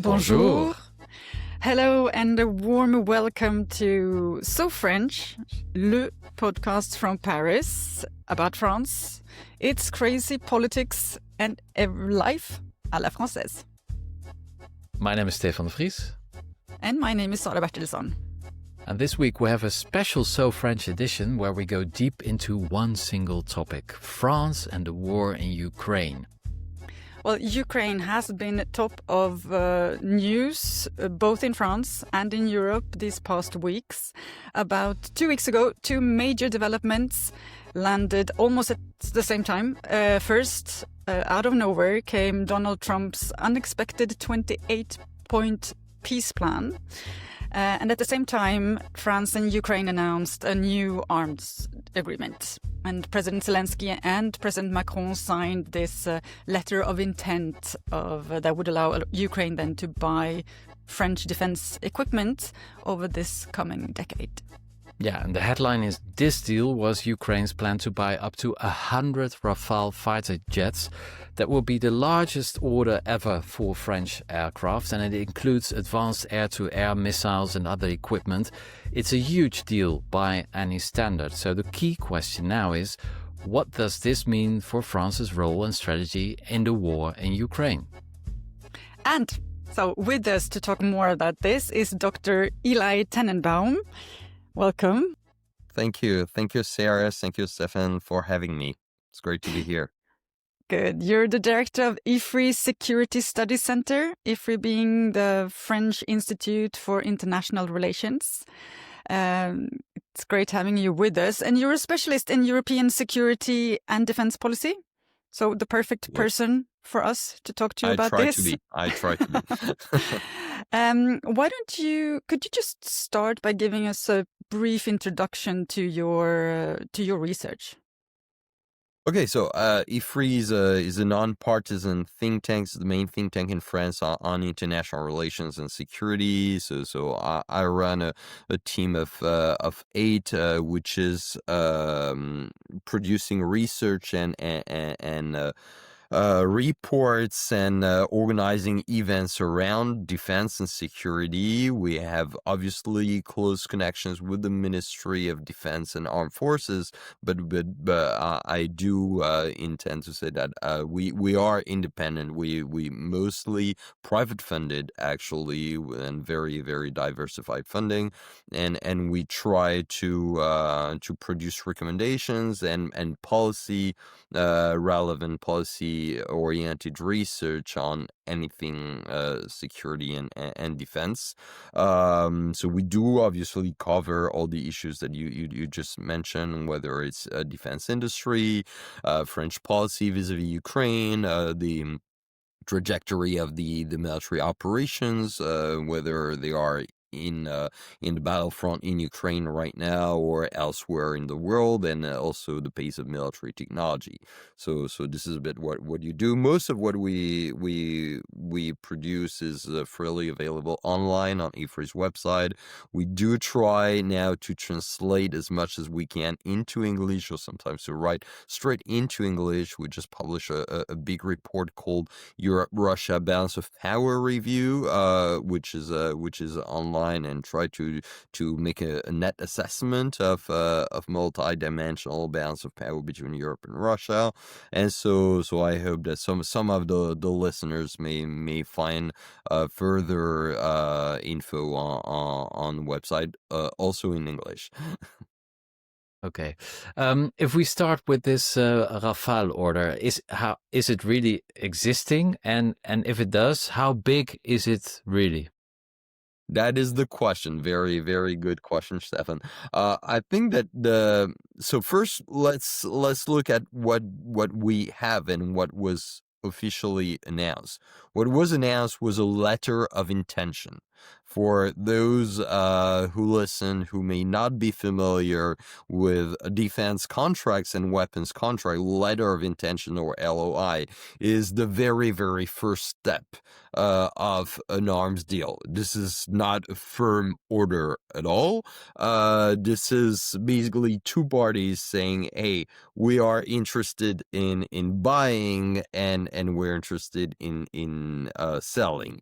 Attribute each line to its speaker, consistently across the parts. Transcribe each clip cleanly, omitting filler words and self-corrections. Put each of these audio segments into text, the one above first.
Speaker 1: Bonjour.
Speaker 2: Bonjour. Hello and a warm welcome to So French, le podcast from Paris about France. It's crazy politics and life à la française.
Speaker 1: My name is Stefan Vries.
Speaker 2: And my name is Sara Bertilsson.
Speaker 1: And this week we have a special So French edition where we go deep into one single topic, France and the war in Ukraine.
Speaker 2: Well, Ukraine has been top of news both in France and in Europe these past weeks. About 2 weeks ago, two major developments landed almost at the same time. First, out of nowhere came Donald Trump's unexpected 28-point peace plan. And at the same time, France and Ukraine announced a new arms agreement. And President Zelensky and President Macron signed this letter of intent that would allow Ukraine then to buy French defense equipment over this coming decade.
Speaker 1: Yeah, and the headline is this deal was Ukraine's plan to buy up to 100 Rafale fighter jets. That will be the largest order ever for French aircraft, and it includes advanced air-to-air missiles and other equipment. It's a huge deal by any standard. So the key question now is, what does this mean for France's role and strategy in the war in Ukraine?
Speaker 2: And so with us to talk more about this is Dr. Eli Tenenbaum. Welcome.
Speaker 3: Thank you. Thank you, Sara. Thank you, Stefan, for having me. It's great to be here.
Speaker 2: Good. You're the director of Vries Security Studies Center, Vries being the French Institute for International Relations. It's great having you with us. And you're a specialist in European security and defense policy. So the perfect person for us to talk to you about this.
Speaker 3: I try to be.
Speaker 2: Could you just start by giving us a brief introduction to your research?
Speaker 3: Okay, so Vries is a non-partisan think tank. It's the main think tank in France on international relations and security. So I run a team of 8, which is producing research and reports and organizing events around defense and security. We have obviously close connections with the Ministry of Defense and Armed Forces, but I do intend to say that we are independent. We mostly private funded actually, and very, very diversified funding, and we try to produce recommendations and policy relevant policy oriented research on anything security and defense. So we do obviously cover all the issues that you just mentioned, whether it's defense industry, French policy vis-a-vis Ukraine, the trajectory of the military operations, whether they are in the battlefront in Ukraine right now or elsewhere in the world, and also the pace of military technology. So this is a bit what you do. Most of what we produce is freely available online on Vries' website. We do try now to translate as much as we can into English, or sometimes to write straight into English. We just published a big report called Europe-Russia Balance of Power Review, which is online, and try to make a net assessment of multi-dimensional balance of power between Europe and Russia. And so I hope that some of the listeners may find further info on the website, also in English.
Speaker 1: Okay. If we start with this Rafale order, is it really existing? And if it does, how big is it really?
Speaker 3: That is the question. Very, very good question, Stefan. I think that so first let's look at what we have and what was officially announced. What was announced was a letter of intention. For those who listen who may not be familiar with defense contracts and weapons contract, letter of intention or LOI is the very, very first step of an arms deal. This is not a firm order at all. This is basically two parties saying, hey, we are interested in buying and we're interested in selling.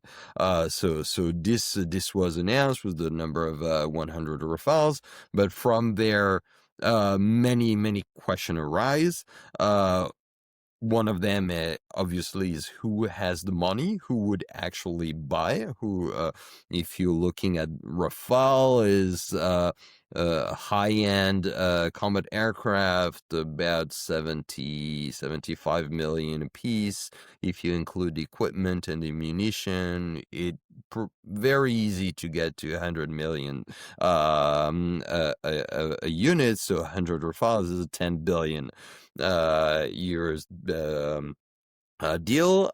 Speaker 3: So this was announced with the number of 100 Rafales, but from there many questions arise. One of them obviously is who has the money, who would actually buy, who, if you're looking at Rafale, is high-end combat aircraft, about 75 million a piece. If you include the equipment and the ammunition, it very easy to get to 100 million a unit. So 100 Rafales is 10 billion years deal.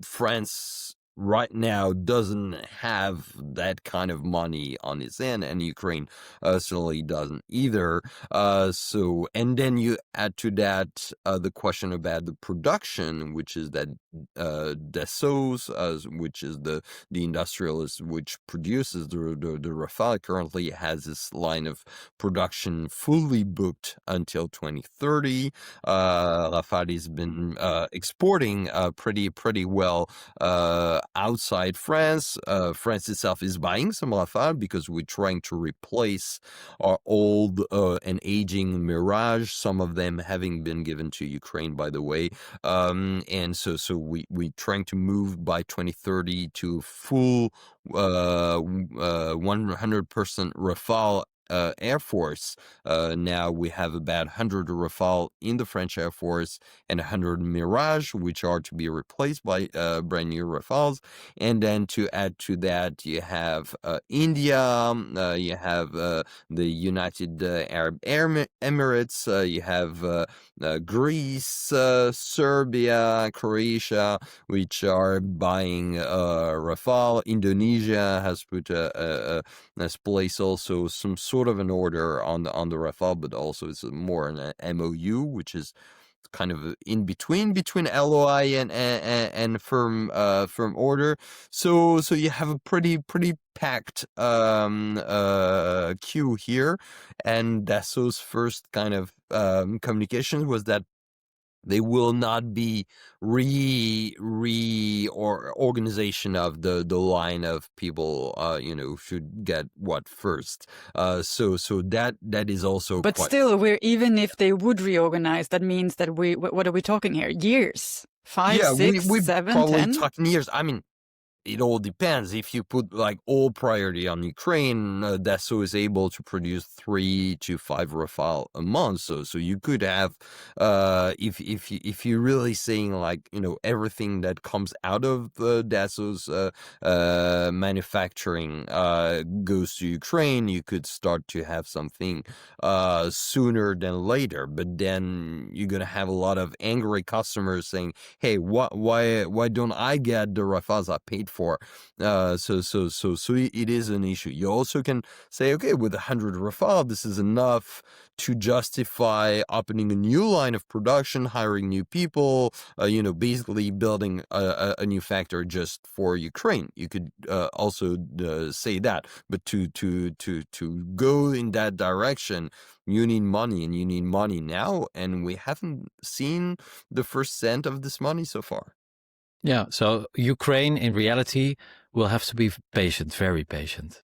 Speaker 3: France right now doesn't have that kind of money on its end, and Ukraine certainly doesn't either. And then you add to that the question about the production, which is that Dassault, which is the industrialist which produces the Rafale, currently has this line of production fully booked until 2030. Rafale has been exporting pretty well outside France. France itself is buying some Rafale because we're trying to replace our old and aging Mirage, some of them having been given to Ukraine, by the way. And so we're trying to move by 2030 to full 100% Rafale Air Force. Now we have about 100 Rafale in the French Air Force and 100 Mirage, which are to be replaced by brand new Rafales. And then to add to that, you have India, you have the United Arab Emirates, you have Greece, Serbia, Croatia, which are buying Rafale. Indonesia has placed also some sort of an order on the Rafale, but also it's more an MOU, which is kind of in between LOI and firm order. So you have a pretty packed queue here, and Dassault's first kind of communication was that they will not be organization of the line of people, should get what first. So that is also.
Speaker 2: But still, even if they would reorganize, that means that what are we talking here? Years? 5, 6,
Speaker 3: we
Speaker 2: 7,
Speaker 3: probably
Speaker 2: 10?
Speaker 3: talking years. I mean, it all depends. If you put like all priority on Ukraine, Dassault is able to produce 3 to 5 Rafale a month. So you could have, if you're really saying like everything that comes out of Dassault's manufacturing goes to Ukraine, you could start to have something sooner than later. But then you're gonna have a lot of angry customers saying, "Hey, why don't I get the Rafales I paid for?" So it is an issue. You also can say, okay, with 100 Rafale, this is enough to justify opening a new line of production, hiring new people, basically building a new factory just for Ukraine. You could also say that, but to go in that direction, you need money, and you need money now, and we haven't seen the first cent of this money so far.
Speaker 1: Yeah, so Ukraine in reality will have to be patient, very patient.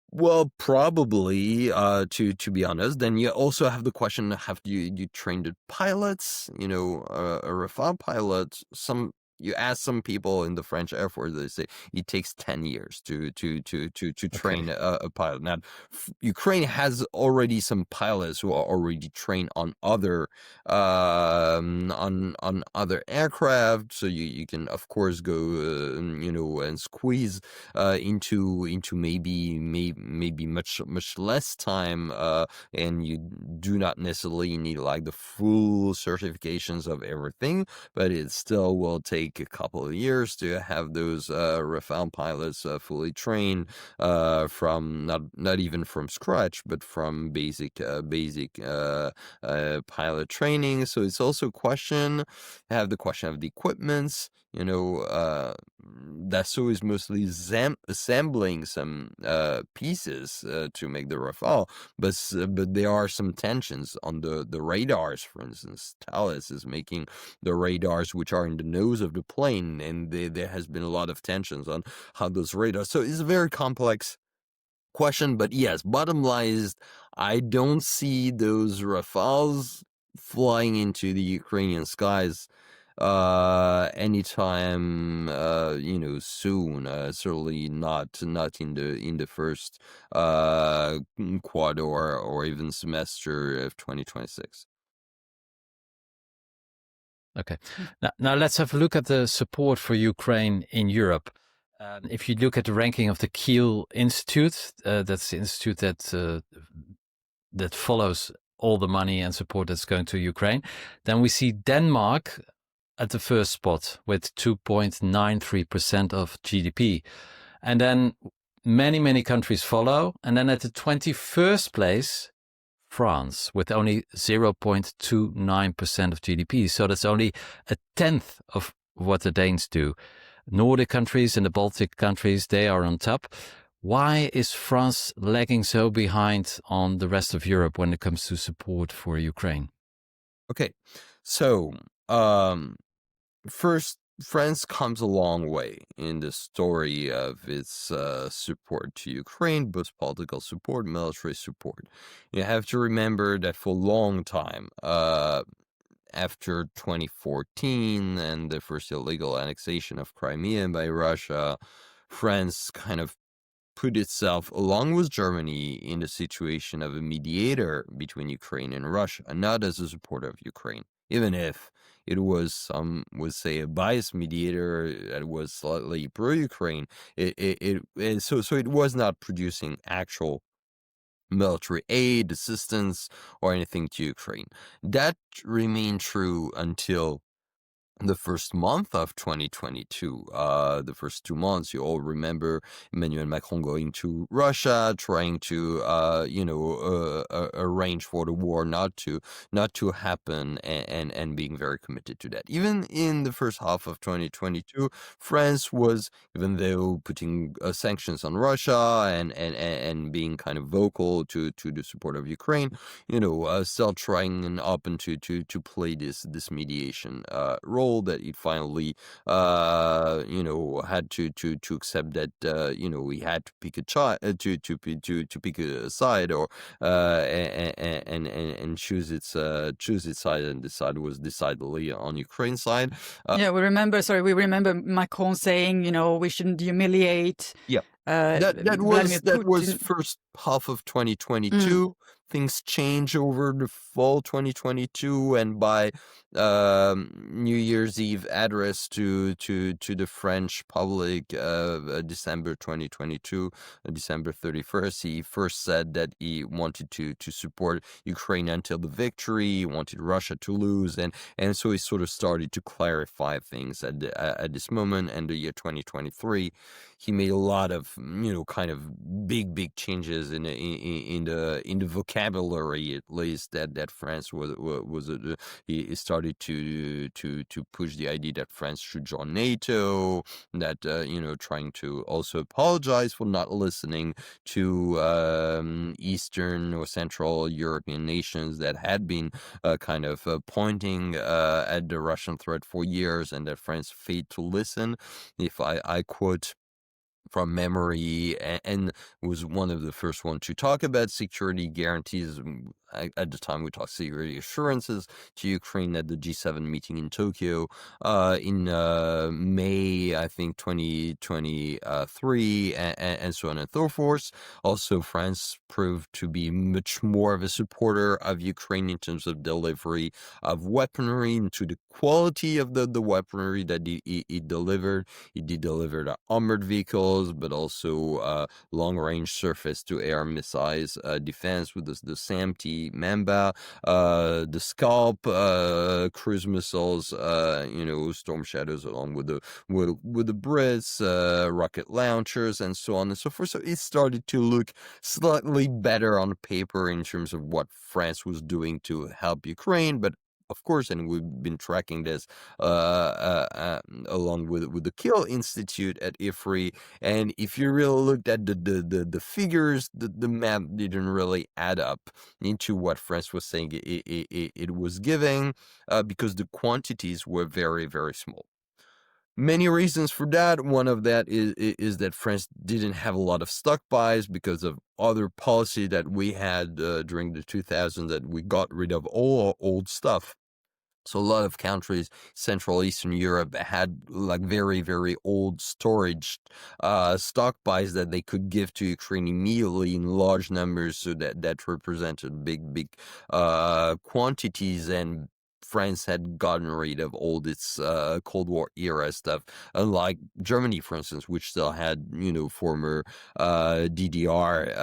Speaker 3: Well, probably, to be honest. Then you also have the question: have you trained pilots? A Rafale pilot. You ask some people in the French Air Force, they say it takes 10 years to train a pilot. Now, Ukraine has already some pilots who are already trained on other on other aircraft. So you can of course go and squeeze into maybe much less time, and you do not necessarily need like the full certifications of everything, but it still will take take a couple of years to have those Rafale pilots fully trained from not even from scratch, but from basic pilot training. So it's also have the question of the equipments. Dassault is mostly assembling some pieces to make the Rafale, but there are some tensions on the radars. For instance, Thales is making the radars which are in the nose of the plane, and there has been a lot of tensions on how those radars. So it's a very complex question, but yes, bottom line is I don't see those Rafales flying into the Ukrainian skies anytime soon. Certainly not in the first quarter or even semester of 2026.
Speaker 1: Okay. Now let's have a look at the support for Ukraine in Europe. If you look at the ranking of the Kiel Institute, that's the institute that follows all the money and support that's going to Ukraine, then we see Denmark at the first spot with 2.93% of GDP. And then many countries follow. And then at the 21st place, France with only 0.29% of GDP. So that's only a tenth of what the Danes do. Nordic countries and the Baltic countries, they are on top. Why is France lagging so behind on the rest of Europe when it comes to support for Ukraine?
Speaker 3: Okay, so first, France comes a long way in the story of its support to Ukraine, both political support, military support. You have to remember that for a long time, after 2014 and the first illegal annexation of Crimea by Russia, France kind of put itself, along with Germany, in the situation of a mediator between Ukraine and Russia, and not as a supporter of Ukraine, even if it was, some would say, a biased mediator that was slightly pro-Ukraine. So it was not producing actual military aid, assistance, or anything to Ukraine. That remained true until the first month of 2022, the first 2 months. You all remember Emmanuel Macron going to Russia, trying to, arrange for the war not to happen, and being very committed to that. Even in the first half of 2022, France was, even though putting sanctions on Russia and being kind of vocal to the support of Ukraine, still trying and open to play this mediation role. That it finally, had to accept that, we had to pick to pick a side, or and choose its side, and the side was decidedly on Ukraine's side.
Speaker 2: We remember Macron saying, we shouldn't humiliate.
Speaker 3: Yeah. That was first half of 2022. Things change over the fall 2022, and by New Year's Eve address to the French public, December 2022, December 31st, he first said that he wanted to support Ukraine until the victory. He wanted Russia to lose, and so he sort of started to clarify things at this moment. And the year 2023, he made a lot of kind of big changes in the vocabulary, at least, that France was he started to push the idea that France should join NATO, that trying to also apologize for not listening to Eastern or Central European nations that had been kind of pointing at the Russian threat for years, and that France failed to listen. If I quote from memory, and was one of the first ones to talk about security guarantees. At the time, we talked security assurances to Ukraine at the G7 meeting in Tokyo in May, I think, 2023, and so on and so forth. Also, France proved to be much more of a supporter of Ukraine in terms of delivery of weaponry, and to the quality of the weaponry that it delivered. It did deliver armored vehicles, but also long-range surface-to-air missiles defense with the SAMT, the Mamba, the Scalp, cruise missiles, Storm Shadows, along with the Brits, rocket launchers, and so on and so forth. So it started to look slightly better on paper in terms of what France was doing to help Ukraine, but of course, and we've been tracking this along with the Kiel Institute at IFRI. And if you really looked at the figures, the map didn't really add up into what France was saying it was giving, because the quantities were very, very small. Many reasons for that. One of that is that France didn't have a lot of stockpiles because of other policy that we had during the 2000s, that we got rid of all old stuff. So a lot of countries, Central Eastern Europe, had like very, very old storage stockpiles that they could give to Ukraine immediately in large numbers. So that represented big quantities, and France had gotten rid of all this Cold War era stuff, unlike Germany, for instance, which still had, former DDR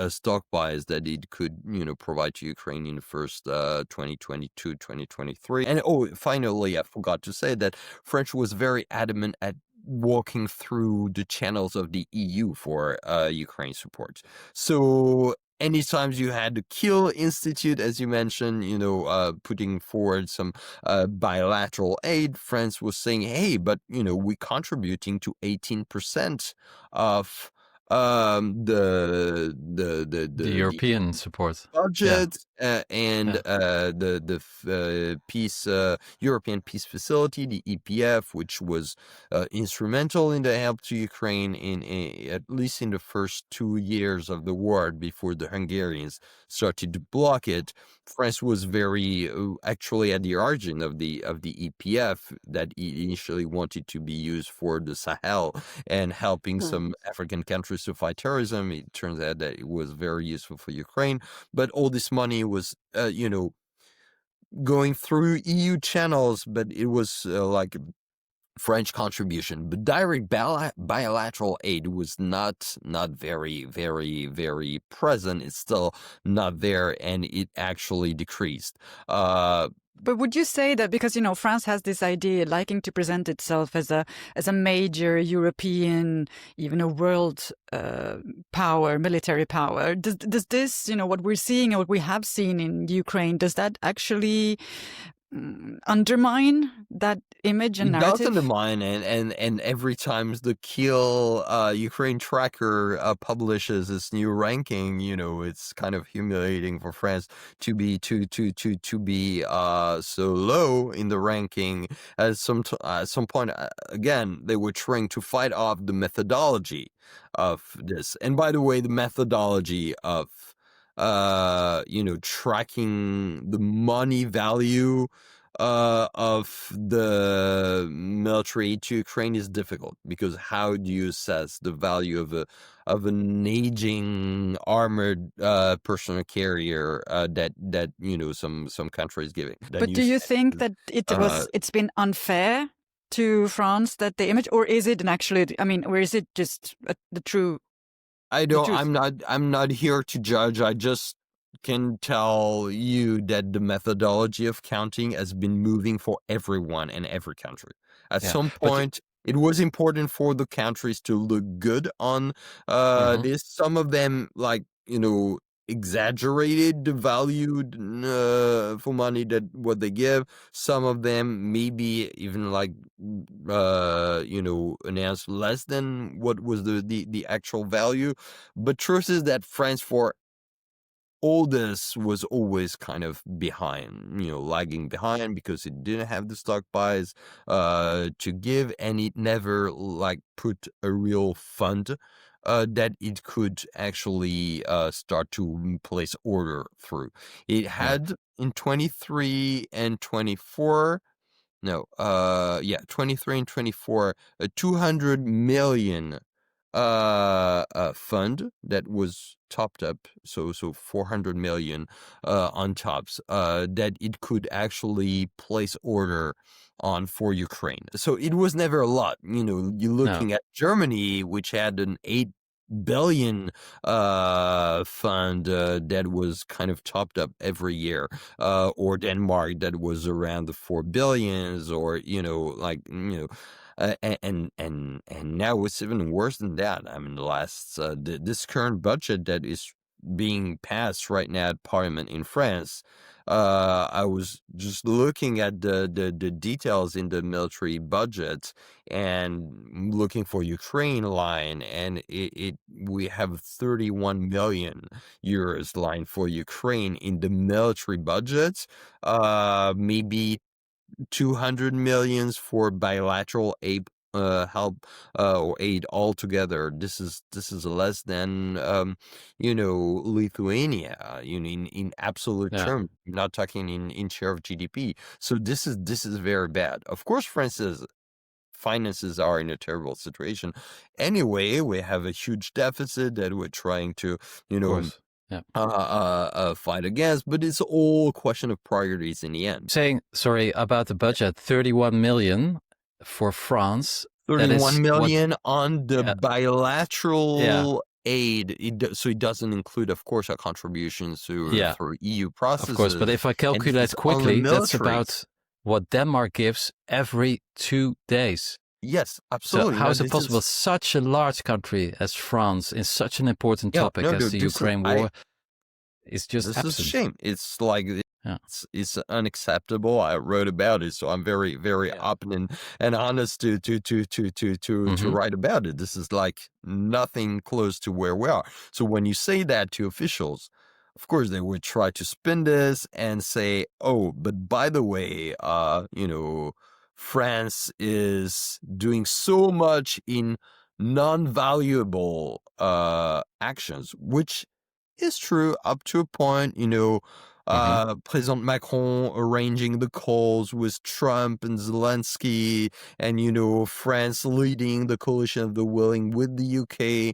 Speaker 3: stockpiles that it could, provide to Ukraine in the first 2022, 2023. And finally, I forgot to say that French was very adamant at walking through the channels of the EU for Ukraine support. So anytime you had the Kiel Institute, as you mentioned, putting forward some bilateral aid, France was saying, hey, but, we're contributing to 18% of the
Speaker 1: European support
Speaker 3: budget, and the peace European Peace Facility, the EPF, which was instrumental in the help to Ukraine at least in the first 2 years of the war before the Hungarians started to block it. France was very actually at the origin of the EPF, that initially wanted to be used for the Sahel and helping some African countries to fight terrorism. It turns out that it was very useful for Ukraine, but all this money was, going through EU channels, but it was like French contribution. But direct bilateral aid was not very, very, very present. It's still not there, and it actually decreased.
Speaker 2: But would you say that because, France has this idea liking to present itself as a major European, even a world power, military power, does this, what we're seeing and what we have seen in Ukraine, does that actually undermine that image and narrative?
Speaker 3: It does undermine, and every time the Kiel Ukraine tracker publishes its new ranking, it's kind of humiliating for France to be so low in the ranking. At some point, again, they were trying to fight off the methodology of this. And by the way, the methodology of tracking the money value of the military to Ukraine is difficult, because how do you assess the value of an aging armored personal carrier that some countries giving?
Speaker 2: But do you think that it's been unfair to France, that the image, or is it or is it just the true?
Speaker 3: I'm not here to judge. I just can tell you that the methodology of counting has been moving for everyone and every country. At some point, it was important for the countries to look good on this. Some of them, exaggerated the value for money that what they give. Some of them maybe even announced less than what was the actual value. But truth is that France, for all this, was always kind of behind, lagging behind, because it didn't have the stockpiles to give, and it never put a real fund that it could actually start to place order through. It had in 23 and 24. No, 23 and 24, a 200 million fund that was topped up, so 400 million on tops, that it could actually place order on for Ukraine. So it was never a lot. You're looking at Germany, which had an 8 billion fund that was kind of topped up every year, or Denmark that was around the 4 billions, or and now it's even worse than that. I mean, this current budget that is being passed right now at Parliament in France. I was just looking at the details in the military budget and looking for Ukraine line, and we have 31 million euros line for Ukraine in the military budget. Maybe 200 millions for bilateral aid, help, or aid altogether. This is less than Lithuania, in absolute
Speaker 1: Yeah,
Speaker 3: terms. I'm not talking in share of GDP. So this is very bad. Of course, France's finances are in a terrible situation. Anyway, we have a huge deficit that we're trying to
Speaker 1: of course. Yeah.
Speaker 3: fight against, but it's all a question of priorities in the end.
Speaker 1: Saying, sorry, about the budget, 31 million for France. That
Speaker 3: 31
Speaker 1: is
Speaker 3: million on the
Speaker 1: Yeah.
Speaker 3: bilateral aid. So it doesn't include, of course, our contributions for EU processes.
Speaker 1: Of course, but if I calculate quickly, that's about what Denmark gives every 2 days.
Speaker 3: Yes, absolutely.
Speaker 1: So how is it possible such a large country as France in such an important topic as the Ukraine war is just
Speaker 3: this
Speaker 1: absent?
Speaker 3: is a shame. It's like it's unacceptable. I wrote about it, so I'm very, very open and honest to write about it. This is like nothing close to where we are. So when you say that to officials, of course they would try to spin this and say, "Oh, but by the way, France is doing so much in non-valuable actions," which is true up to a point. President Macron arranging the calls with Trump and Zelensky, and France leading the coalition of the willing with the UK,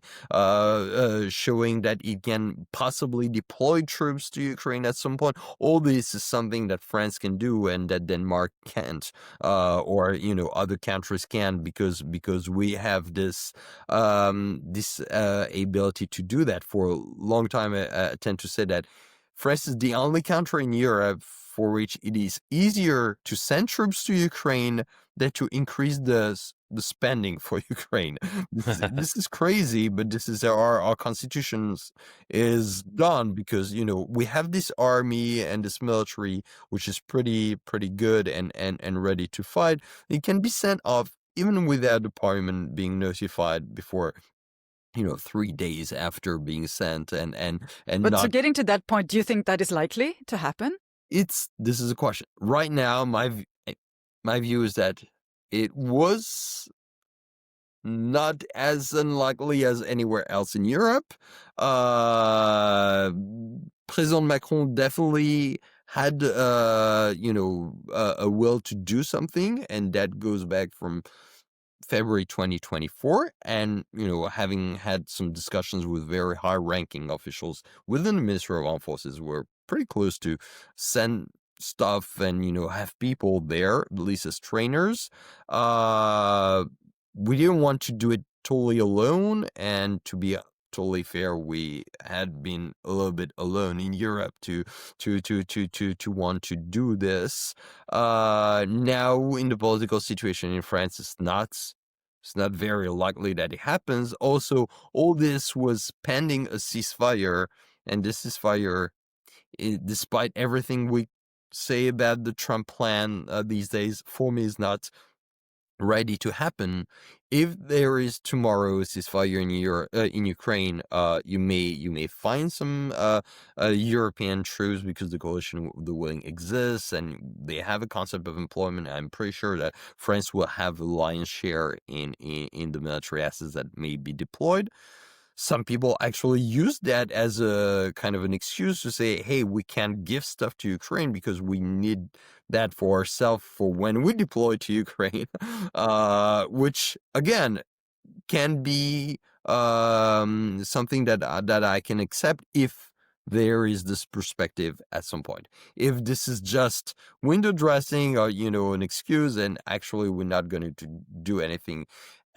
Speaker 3: showing that it can possibly deploy troops to Ukraine at some point. All this is something that France can do and that Denmark can't, or other countries can, because we have this ability to do that. For a long time, I tend to say that France is the only country in Europe for which it is easier to send troops to Ukraine than to increase the spending for Ukraine. This is crazy, but this is our constitutions is done, because we have this army and this military which is pretty good and ready to fight. It can be sent off even without the parliament being notified before 3 days after being sent, and
Speaker 2: But
Speaker 3: not.
Speaker 2: so getting to that point, do you think that is likely to happen?
Speaker 3: This is a question. Right now, my view is that it was not as unlikely as anywhere else in Europe. President Macron definitely had a will to do something, and that goes back from February 2024, and having had some discussions with very high-ranking officials within the Ministry of Armed Forces, we're pretty close to send stuff and have people there, at least as trainers. We didn't want to do it totally alone, and to be totally fair, we had been a little bit alone in Europe to want to do this. Now in the political situation in France, it's not very likely that it happens. Also, all this was pending a ceasefire, and this ceasefire, despite everything we say about the Trump plan these days, for me is not ready to happen. If there is tomorrow a ceasefire in Ukraine, you may find some European troops, because the coalition of the willing exists and they have a concept of employment. I'm pretty sure that France will have a lion's share in the military assets that may be deployed. Some people actually use that as a kind of an excuse to say, hey, we can't give stuff to Ukraine because we need that for ourselves for when we deploy to Ukraine, which again can be something that I can accept if there is this perspective at some point. If this is just window dressing or an excuse, and actually we're not going to do anything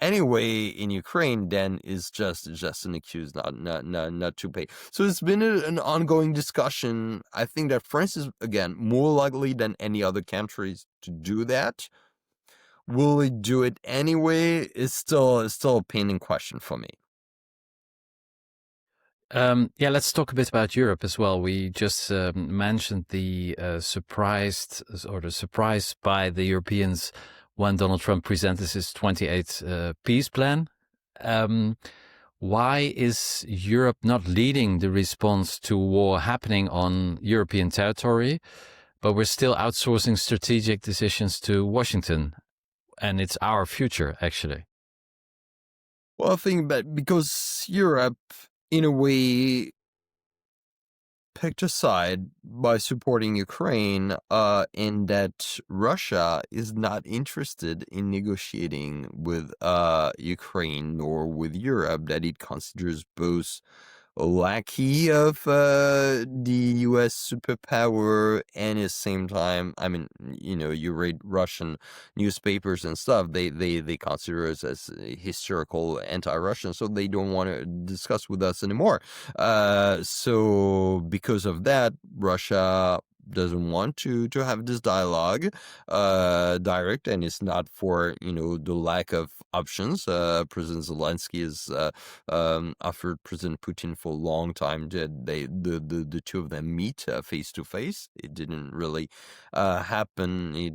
Speaker 3: anyway in Ukraine, then is just an excuse not to pay. So it's been an ongoing discussion. I think that France is, again, more likely than any other countries to do that. Will it do it anyway? It's still a pending question for me.
Speaker 1: Yeah, let's talk a bit about Europe as well. We just mentioned the surprise by the Europeans when Donald Trump presented his 28th peace plan. Why is Europe not leading the response to war happening on European territory, but we're still outsourcing strategic decisions to Washington? And it's our future, actually.
Speaker 3: Well, I think that because Europe, in a way, picked a side by supporting Ukraine, and that Russia is not interested in negotiating with Ukraine nor with Europe, that it considers both a lackey of the U.S. superpower, and at the same time, I mean, you read Russian newspapers and stuff, they consider us as historical anti-Russian, so they don't want to discuss with us anymore. So because of that, Russia doesn't want to have this dialogue direct, and it's not for the lack of options. President Zelensky has offered President Putin for a long time that the two of them meet face to face. It didn't really happen. It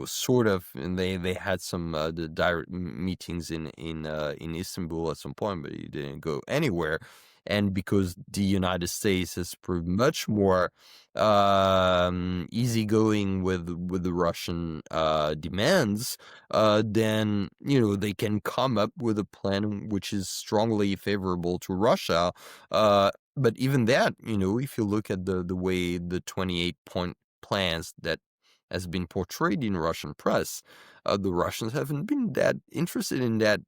Speaker 3: sort of, and they had some the direct meetings in Istanbul at some point, but it didn't go anywhere. And because the United States has proved much more easygoing with the Russian demands, then they can come up with a plan which is strongly favorable to Russia. But even that, if you look at the way the 28-point plans that has been portrayed in Russian press, the Russians haven't been that interested in that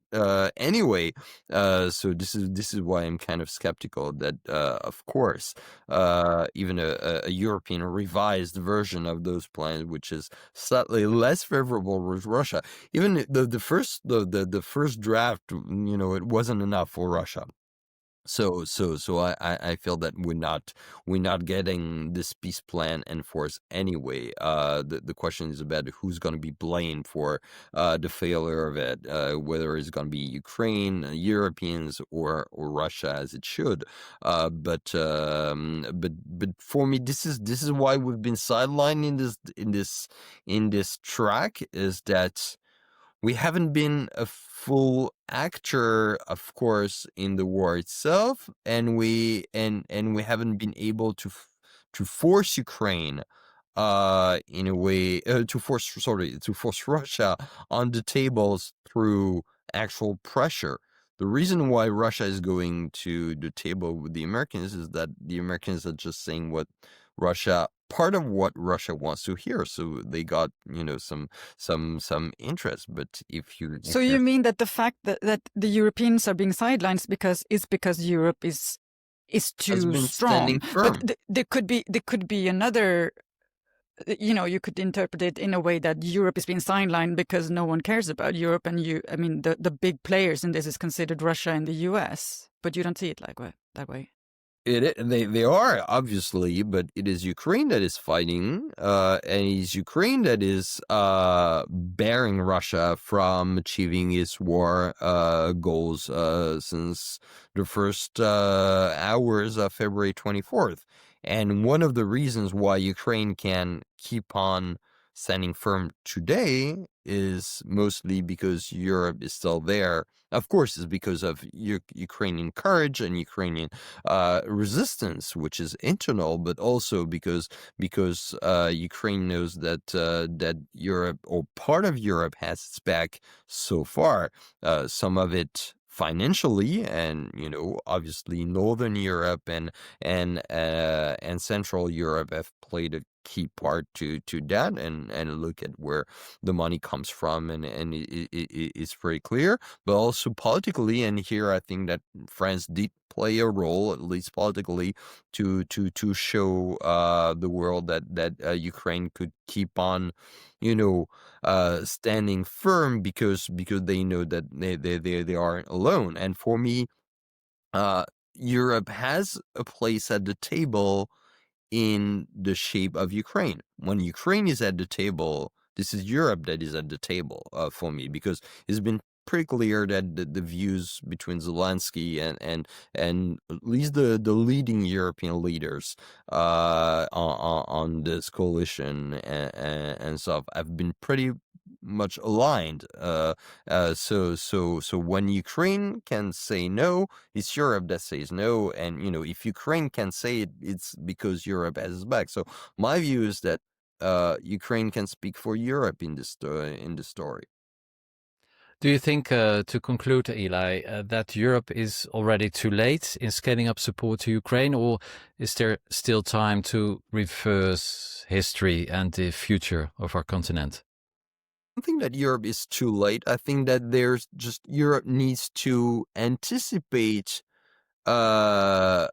Speaker 3: anyway. So this is why I'm kind of skeptical that, of course, even a European revised version of those plans, which is slightly less favorable with Russia, even the first draft, it wasn't enough for Russia. So I feel that we're not getting this peace plan enforced anyway. The question is about who's going to be blamed for the failure of it, whether it's going to be Ukraine, Europeans, or Russia, as it should. But for me, this is why we've been sidelined in this track, is that we haven't been a full actor, of course, in the war itself, and we haven't been able to force Ukraine, in a way, to force Russia on the tables through actual pressure. The reason why Russia is going to the table with the Americans is that the Americans are just saying part of what Russia wants to hear. So they got, some interest. But
Speaker 2: so you mean that the fact that the Europeans are being sidelined is because Europe is too strong? But there could be another. You could interpret it in a way that Europe is being sidelined because no one cares about Europe, and the big players in this is considered Russia and the US. But you don't see it that way.
Speaker 3: They are, obviously, but it is Ukraine that is fighting, and it's Ukraine that is barring Russia from achieving its war goals since the first hours of February 24th. And one of the reasons why Ukraine can keep on standing firm today is mostly because Europe is still there. Of course, it's because of Ukrainian courage and Ukrainian resistance, which is internal, but also because Ukraine knows that Europe, or part of Europe, has its back so far. Some of it financially, and obviously Northern Europe and Central Europe have played a key part to that, and look at where the money comes from, and it's pretty clear. But also politically, and here I think that France did play a role, at least politically, to show the world that Ukraine could keep on, standing firm, because they know that they aren't alone. And for me, Europe has a place at the table in the shape of Ukraine. When Ukraine is at the table, this is Europe that is at the table, for me, because it's been pretty clear that the views between Zelensky and at least the leading European leaders on this coalition and stuff have been pretty much aligned. So when Ukraine can say no, it's Europe that says no, and if Ukraine can say it, it's because Europe has its back. So my view is that Ukraine can speak for Europe in this story.
Speaker 1: Do you think, to conclude, Eli, that Europe is already too late in scaling up support to Ukraine, or is there still time to reverse history and the future of our continent?
Speaker 3: I think that Europe is too late. I think that Europe needs to anticipate a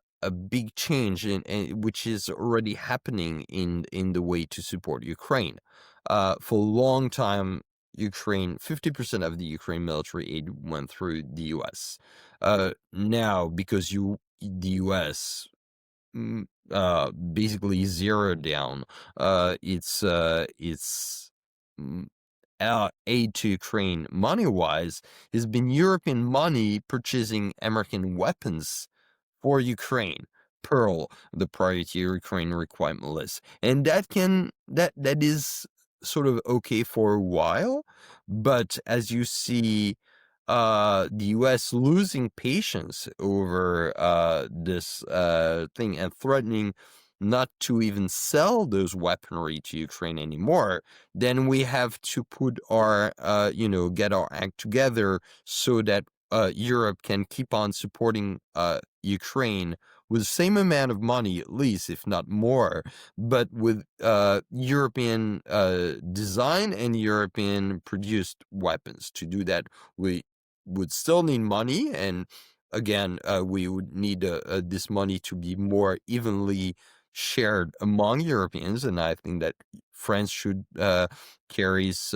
Speaker 3: big change which is already happening in the way to support Ukraine. For a long time, 50% of the Ukraine military aid went through the U.S. Now, because the U.S. Basically zeroed down its aid to Ukraine money-wise, has been European money purchasing American weapons for Ukraine. Pearl, the priority Ukraine requirement list. And that is sort of okay for a while, but as you see the US losing patience over this thing and threatening not to even sell those weaponry to Ukraine anymore, then we have to put get our act together so that Europe can keep on supporting Ukraine with the same amount of money, at least, if not more, but with European design and European produced weapons. To do that, we would still need money, and again, we would need this money to be more evenly shared among Europeans, and I think that France should carry its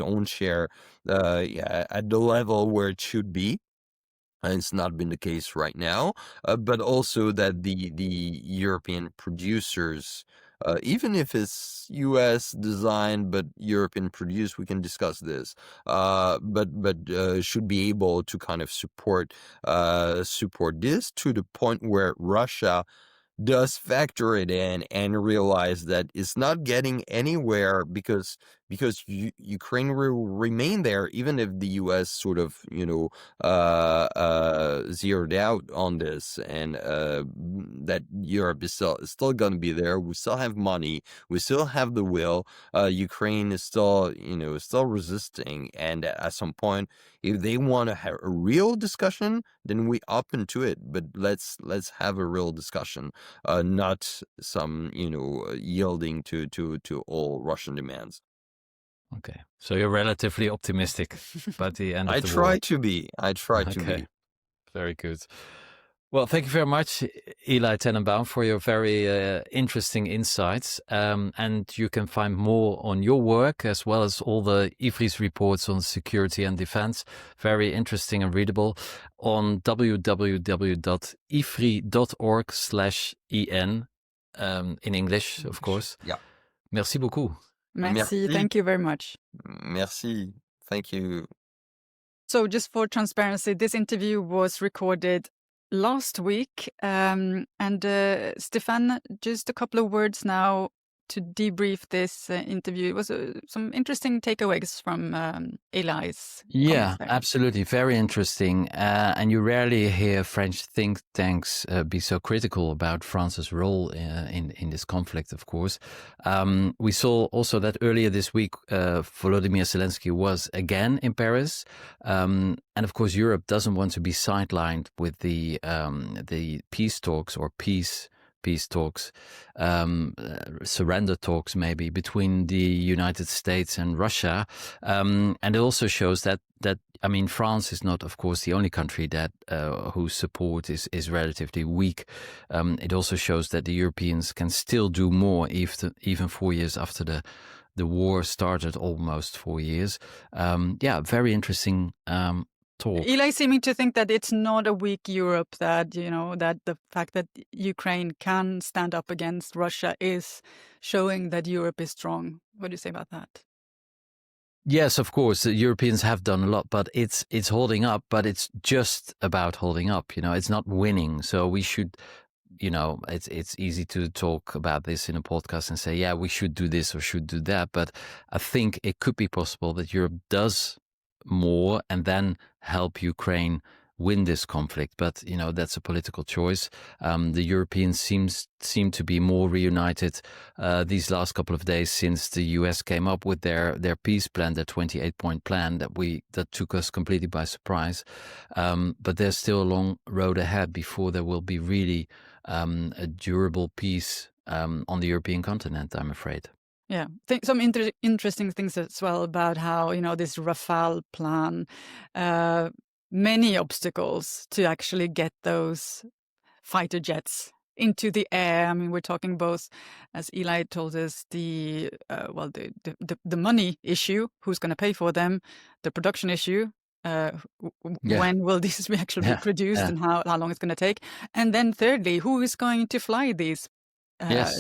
Speaker 3: own share at the level where it should be. And it's not been the case right now, but also that the European producers, even if it's U.S. designed but European produced, we can discuss this. But should be able to kind of support this to the point where Russia does factor it in and realize that it's not getting anywhere because Ukraine will remain there even if the U.S. sort of zeroed out on this, and that Europe is still going to be there. We still have money, we still have the will. Ukraine is still resisting, and at some point, if they want to have a real discussion, then we open to it. But let's have a real discussion. Not some, yielding to all Russian demands.
Speaker 1: Okay, so you're relatively optimistic about the end of the war.
Speaker 3: I try to be.
Speaker 1: Very good. Well, thank you very much, Eli Tenenbaum, for your very interesting insights. And you can find more on your work as well as all the Vries reports on security and defense. Very interesting and readable on www.ifri.org/en in English, of course.
Speaker 3: Yeah.
Speaker 1: Merci beaucoup.
Speaker 2: Merci. Thank you very much.
Speaker 3: Merci. Thank you.
Speaker 2: So just for transparency, this interview was recorded last week. And Stefan, just a couple of words now to debrief this interview. It was some interesting takeaways from Eli's.
Speaker 1: Yeah, absolutely. Very interesting. And you rarely hear French think tanks be so critical about France's role in this conflict, of course. We saw also that earlier this week, Volodymyr Zelensky was again in Paris. And of course, Europe doesn't want to be sidelined with the peace talks or peace peace talks, surrender talks maybe between the United States and Russia. And it also shows that I mean, France is not, of course, the only country that whose support is relatively weak. It also shows that the Europeans can still do more, even 4 years after the war started, almost 4 years. Very interesting talk.
Speaker 2: Eli seeming to think that it's not a weak Europe, that, that the fact that Ukraine can stand up against Russia is showing that Europe is strong. What do you say about that?
Speaker 1: Yes, of course, the Europeans have done a lot, but it's holding up, but it's just about holding up. It's not winning. So we should, it's easy to talk about this in a podcast and say, yeah, we should do this or should do that. But I think it could be possible that Europe does more and then help Ukraine win this conflict. But, that's a political choice. The Europeans seem to be more reunited these last couple of days since the US came up with their peace plan, their 28-point plan that took us completely by surprise. But there's still a long road ahead before there will be really a durable peace on the European continent, I'm afraid.
Speaker 2: Yeah, some interesting things as well about how, this Rafale plan, many obstacles to actually get those fighter jets into the air. I mean, we're talking both, as Eli told us, the money issue, who's going to pay for them, the production issue, when will these actually be produced and how long it's going to take, and then thirdly, who is going to fly these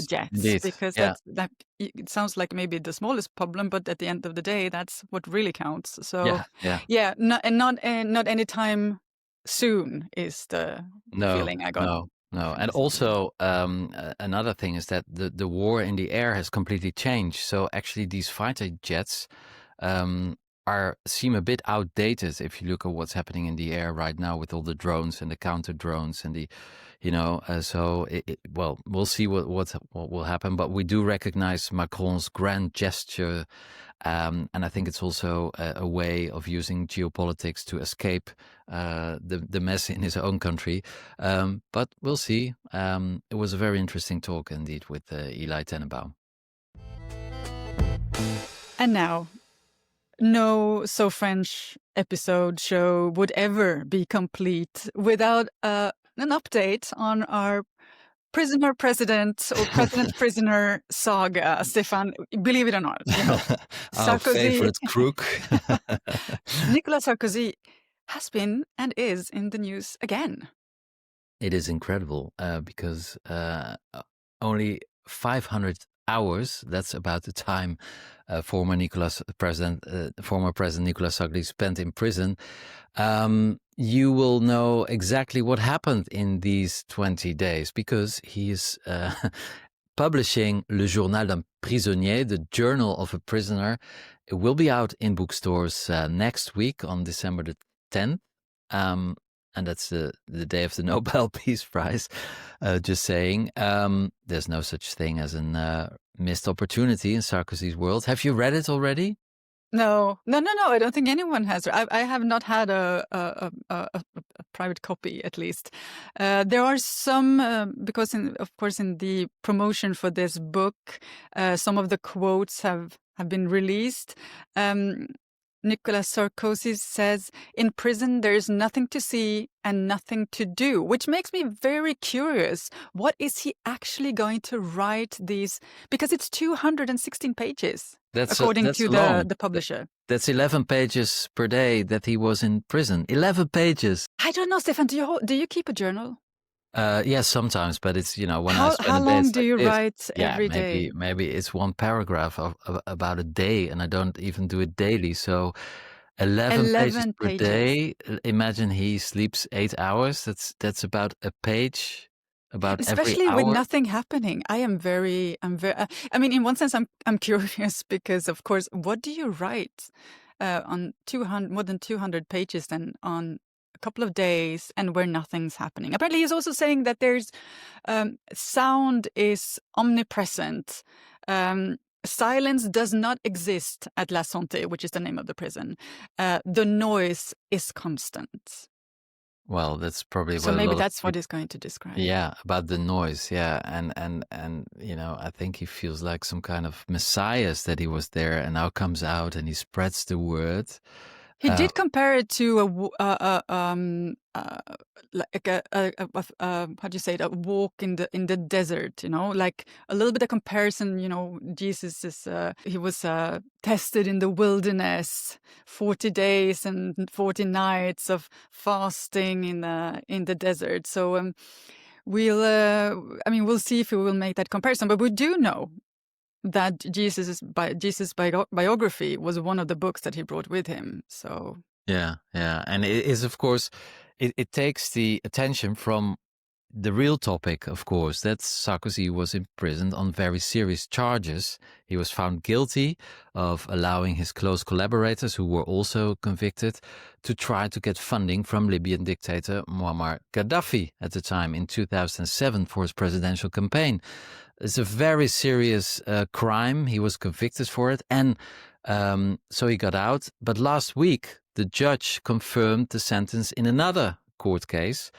Speaker 2: jets?
Speaker 1: Indeed.
Speaker 2: Because that it sounds like maybe the smallest problem, but at the end of the day, that's what really counts. So not anytime soon is the feeling I got.
Speaker 1: No, and also another thing is that the war in the air has completely changed. So actually, these fighter jets seem a bit outdated if you look at what's happening in the air right now with all the drones and the counter drones and the, we'll see what will happen. But we do recognize Macron's grand gesture, and I think it's also a way of using geopolitics to escape the mess in his own country. But we'll see. It was a very interesting talk indeed with Eli Tenenbaum.
Speaker 2: And now, no So French episode show would ever be complete without an update on our prisoner-president or president-prisoner saga. Stefan, believe it or not.
Speaker 3: Our favorite crook.
Speaker 2: Nicolas Sarkozy has been and is in the news again.
Speaker 1: It is incredible because only 500 hours, that's about the time former President Nicolas Sacré spent in prison. You will know exactly what happened in these 20 days because he is publishing Le Journal d'un Prisonnier, the Journal of a Prisoner. It will be out in bookstores next week on December the 10th. And that's the day of the Nobel Peace Prize. Just saying, there's no such thing as a missed opportunity in Sarkozy's world. Have you read it already?
Speaker 2: No. I don't think anyone has. I have not had a private copy, at least. There are some, because of course in the promotion for this book, some of the quotes have been released. Nicolas Sarkozy says, in prison, there is nothing to see and nothing to do, which makes me very curious. What is he actually going to write these? Because it's 216 pages, according to the publisher.
Speaker 1: That's 11 pages per day that he was in prison. 11 pages.
Speaker 2: I don't know, Stefan, do you keep a journal?
Speaker 1: Yes, sometimes, but it's, when
Speaker 2: I spend how long do you write every
Speaker 1: day? Maybe it's one paragraph about a day, and I don't even do it daily. So 11 pages per day. Imagine he sleeps 8 hours. That's about a page.
Speaker 2: Especially
Speaker 1: every hour.
Speaker 2: With nothing happening. I'm very. I mean, in one sense, I'm curious because, of course, what do you write on more than 200 pages then on a couple of days and where nothing's happening? Apparently, he's also saying that there's sound is omnipresent. Silence does not exist at La Santé, which is the name of the prison. The noise is constant.
Speaker 1: Well, that's probably
Speaker 2: So
Speaker 1: what a
Speaker 2: maybe
Speaker 1: lot of
Speaker 2: that's what
Speaker 1: people.
Speaker 2: he's going to describe.
Speaker 1: Yeah, about the noise. Yeah, and I think he feels like some kind of messiah that he was there, and now comes out and he spreads the word.
Speaker 2: He
Speaker 1: Uh,
Speaker 2: did compare it to like how do you say it? A walk in the desert. Like a little bit of comparison. Jesus is he was tested in the wilderness, 40 days and 40 nights of fasting in the desert. So we'll see if we will make that comparison. But we do know that Jesus' biography was one of the books that he brought with him. So
Speaker 1: yeah, and it is, of course, it takes the attention from the real topic, of course, that Sarkozy was imprisoned on very serious charges. He was found guilty of allowing his close collaborators, who were also convicted, to try to get funding from Libyan dictator Muammar Gaddafi at the time in 2007 for his presidential campaign. It's a very serious crime. He was convicted for it, and so he got out. But last week, the judge confirmed the sentence in another court case.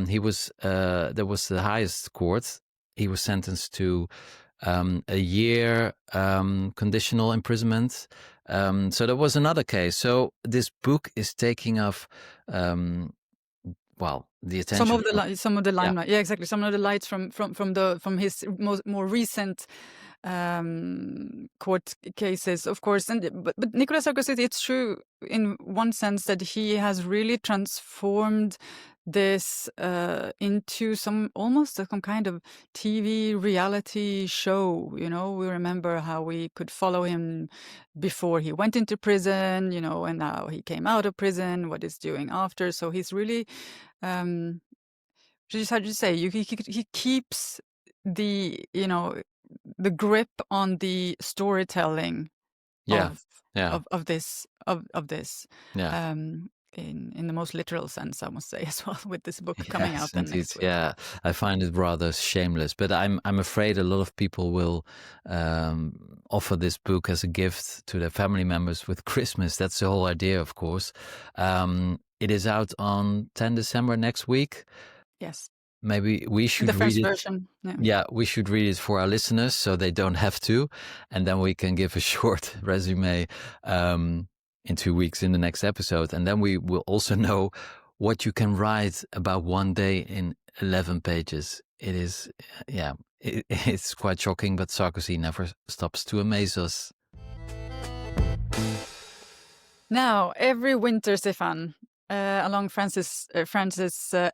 Speaker 1: He was there was the highest court. He was sentenced to a year conditional imprisonment. So there was another case. So this book is taking off, the
Speaker 2: some
Speaker 1: attention.
Speaker 2: of the
Speaker 1: Yeah,
Speaker 2: limelight, yeah, exactly. Some of the lights from his more recent court cases, of course. But Nicolas Sarkozy, it's true in one sense that he has really transformed this into almost some kind of TV reality show. We remember how we could follow him before he went into prison, and now he came out of prison, what he's doing after. So he's really, just how do you say, he keeps the the grip on the storytelling
Speaker 1: yeah,
Speaker 2: of
Speaker 1: yeah,
Speaker 2: this
Speaker 1: yeah.
Speaker 2: in the most literal sense, I must say, as well, with this book coming
Speaker 1: Yes,
Speaker 2: out then
Speaker 1: indeed.
Speaker 2: next week.
Speaker 1: Yeah, I find it rather shameless, but I'm afraid a lot of people will offer this book as a gift to their family members with Christmas. That's the whole idea, of course. It is out on 10 December next week.
Speaker 2: Yes,
Speaker 1: Maybe we
Speaker 2: the
Speaker 1: should read
Speaker 2: French
Speaker 1: it.
Speaker 2: version. Yeah.
Speaker 1: Yeah, we should read it for our listeners so they don't have to, and then we can give a short resume in 2 weeks in the next episode, and then we will also know what you can write about one day in 11 pages. It is, yeah, it's quite shocking, but Sarkozy never stops to amaze us.
Speaker 2: Now, every winter, Stefan, along France's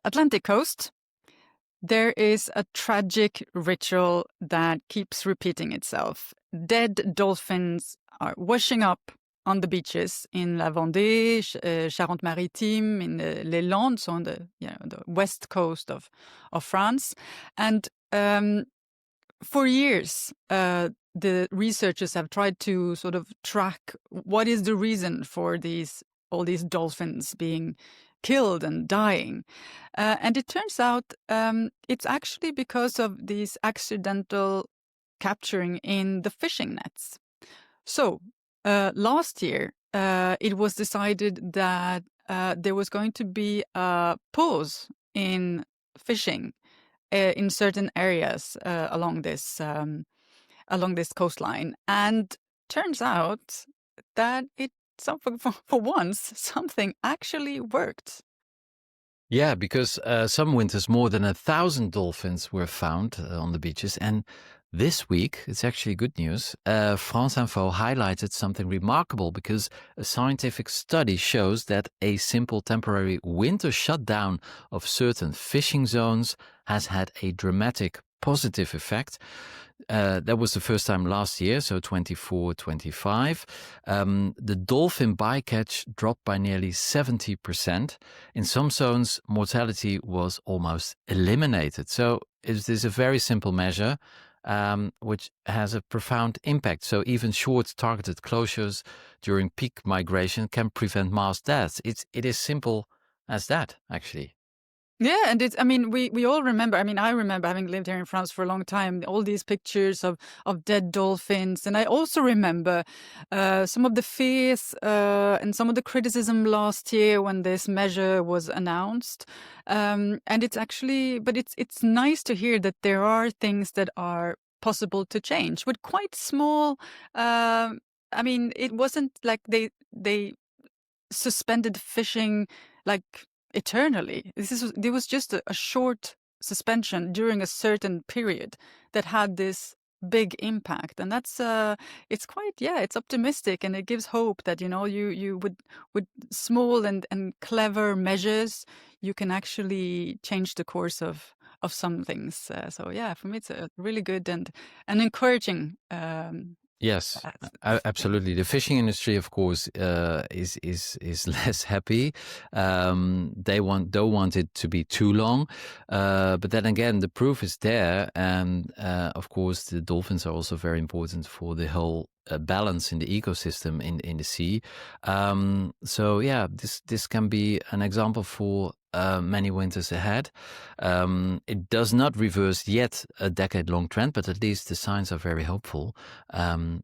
Speaker 2: Atlantic coast, there is a tragic ritual that keeps repeating itself. Dead dolphins are washing up on the beaches in La Vendée, Charente-Maritime, in les Landes, so on the west coast of France. And for years, the researchers have tried to sort of track what is the reason for all these dolphins being killed and dying. And it turns out it's actually because of these accidental capturing in the fishing nets. So last year, it was decided that there was going to be a pause in fishing in certain areas along this coastline, and turns out that for once something actually worked.
Speaker 1: Yeah, because some winters more than 1,000 dolphins were found on the beaches. And this week, it's actually good news. France Info highlighted something remarkable because a scientific study shows that a simple temporary winter shutdown of certain fishing zones has had a dramatic positive effect. That was the first time last year, so 24-25. The dolphin bycatch dropped by nearly 70%. In some zones, mortality was almost eliminated. So it is a very simple measure, which has a profound impact. So even short targeted closures during peak migration can prevent mass deaths. It is simple as that, actually.
Speaker 2: Yeah, and it's, I mean, we all remember, I mean, I remember having lived here in France for a long time, all these pictures of dead dolphins. And I also remember some of the fears and some of the criticism last year when this measure was announced. And it's actually, but it's nice to hear that there are things that are possible to change with quite small, I mean, it wasn't like they suspended fishing like eternally. There was just a short suspension during a certain period that had this big impact, and that's it's quite, yeah, it's optimistic, and it gives hope that, you know, you with small and clever measures you can actually change the course of some things. So yeah, for me it's a really good and encouraging.
Speaker 1: Yes,
Speaker 2: Yeah.
Speaker 1: absolutely. The fishing industry, of course, is less happy. They don't want it to be too long, but then again, the proof is there, and of course, the dolphins are also very important for the whole balance in the ecosystem in the sea. So yeah, this can be an example for many winters ahead. It does not reverse yet a decade-long trend, but at least the signs are very hopeful.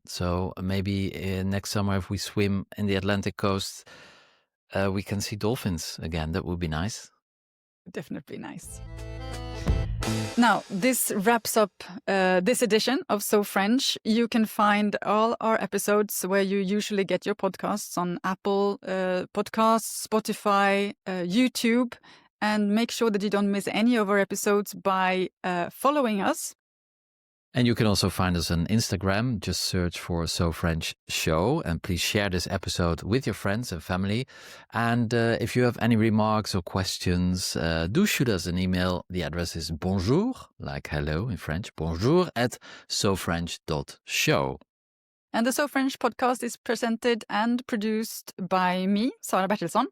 Speaker 1: So maybe next summer, if we swim in the Atlantic coast, we can see dolphins again. That would be nice.
Speaker 2: Definitely nice. Now, this wraps up this edition of So French. You can find all our episodes where you usually get your podcasts, on Apple Podcasts, Spotify, YouTube. And make sure that you don't miss any of our episodes by following us.
Speaker 1: And you can also find us on Instagram. Just search for So French Show, and please share this episode with your friends and family. And if you have any remarks or questions, do shoot us an email. The address is bonjour, like hello in French, bonjour at sofrench.show.
Speaker 2: And the So French podcast is presented and produced by me, Sara Bertilsson.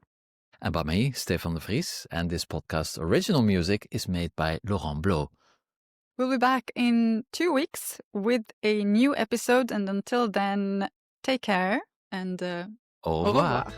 Speaker 1: And by me, Stefan de Vries. And this podcast's original music is made by bleu.
Speaker 2: We'll be back in 2 weeks with a new episode. And until then, take care and
Speaker 1: Au revoir.